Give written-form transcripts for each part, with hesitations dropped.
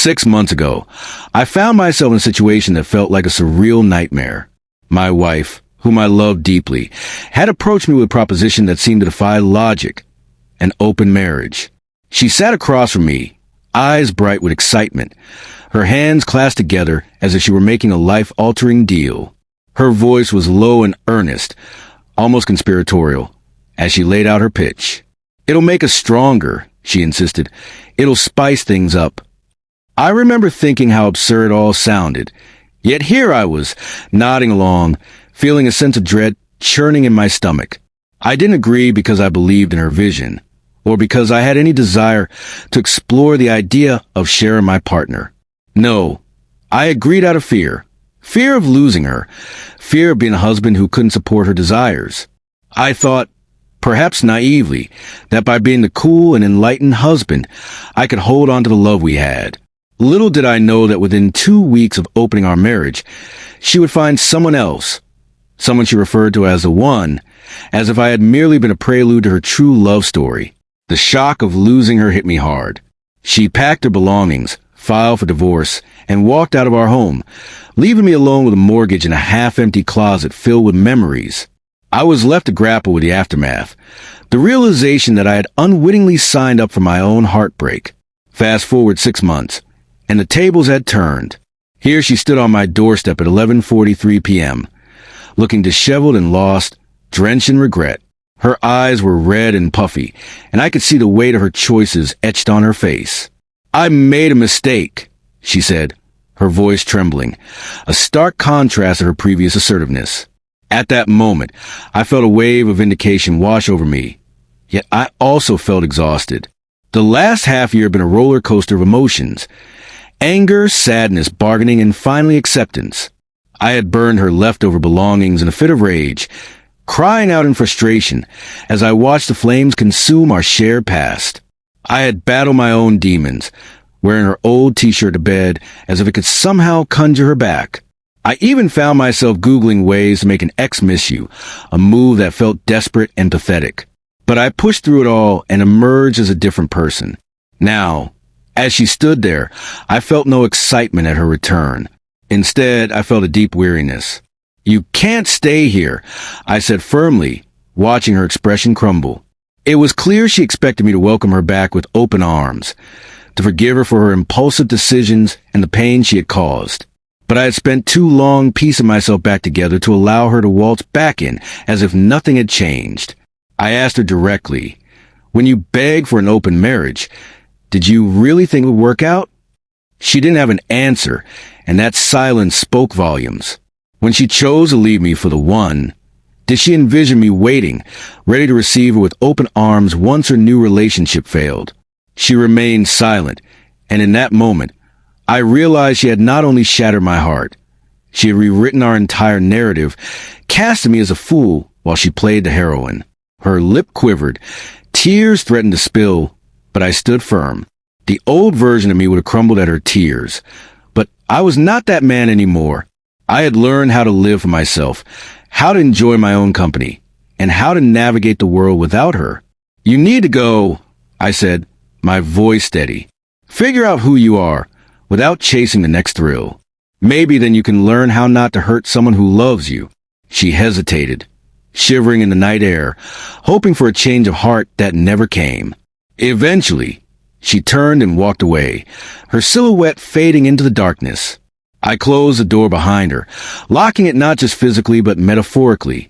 6 months ago, I found myself in a situation that felt like a surreal nightmare. My wife, whom I loved deeply, had approached me with a proposition that seemed to defy logic: an open marriage. She sat across from me, eyes bright with excitement, her hands clasped together as if she were making a life-altering deal. Her voice was low and earnest, almost conspiratorial, as she laid out her pitch. "It'll make us stronger," she insisted. "It'll spice things up." I remember thinking how absurd it all sounded, yet here I was, nodding along, feeling a sense of dread churning in my stomach. I didn't agree because I believed in her vision, or because I had any desire to explore the idea of sharing my partner. No, I agreed out of fear. Fear of losing her, fear of being a husband who couldn't support her desires. I thought, perhaps naively, that by being the cool and enlightened husband, I could hold on to the love we had. Little did I know that within 2 weeks of opening our marriage, she would find someone else, someone she referred to as the one, as if I had merely been a prelude to her true love story. The shock of losing her hit me hard. She packed her belongings, filed for divorce, and walked out of our home, leaving me alone with a mortgage and a half-empty closet filled with memories. I was left to grapple with the aftermath, the realization that I had unwittingly signed up for my own heartbreak. Fast forward 6 months, and the tables had turned. Here she stood on my doorstep at 11:43 p.m., looking disheveled and lost, drenched in regret. Her eyes were red and puffy, and I could see the weight of her choices etched on her face. "I made a mistake," she said, her voice trembling, a stark contrast to her previous assertiveness. At that moment, I felt a wave of vindication wash over me, yet I also felt exhausted. The last half year had been a roller coaster of emotions: anger, sadness, bargaining, and finally acceptance. I had burned her leftover belongings in a fit of rage, crying out in frustration as I watched the flames consume our shared past. I had battled my own demons, wearing her old t-shirt to bed as if it could somehow conjure her back. I even found myself Googling ways to make an ex miss you, a move that felt desperate and pathetic. But I pushed through it all and emerged as a different person. Now, as she stood there, I felt no excitement at her return. Instead, I felt a deep weariness. "You can't stay here," I said firmly, watching her expression crumble. It was clear she expected me to welcome her back with open arms, to forgive her for her impulsive decisions and the pain she had caused. But I had spent too long piecing myself back together to allow her to waltz back in as if nothing had changed. I asked her directly, "When you begged for an open marriage, did you really think it would work out?" She didn't have an answer, and that silence spoke volumes. When she chose to leave me for the one, did she envision me waiting, ready to receive her with open arms once her new relationship failed? She remained silent, and in that moment, I realized she had not only shattered my heart, she had rewritten our entire narrative, casting me as a fool while she played the heroine. Her lip quivered, tears threatened to spill, but I stood firm. The old version of me would have crumbled at her tears, but I was not that man anymore. I had learned how to live for myself, how to enjoy my own company, and how to navigate the world without her. "You need to go," I said, my voice steady. "Figure out who you are, without chasing the next thrill. Maybe then you can learn how not to hurt someone who loves you." She hesitated, shivering in the night air, hoping for a change of heart that never came. Eventually, she turned and walked away, her silhouette fading into the darkness. I closed the door behind her, locking it not just physically but metaphorically,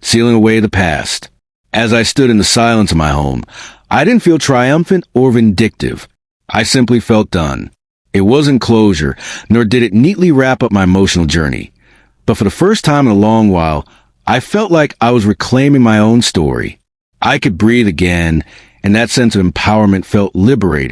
sealing away the past. As I stood in the silence of my home, I didn't feel triumphant or vindictive. I simply felt done. It wasn't closure, nor did it neatly wrap up my emotional journey. But for the first time in a long while, I felt like I was reclaiming my own story. I could breathe again, and that sense of empowerment felt liberating.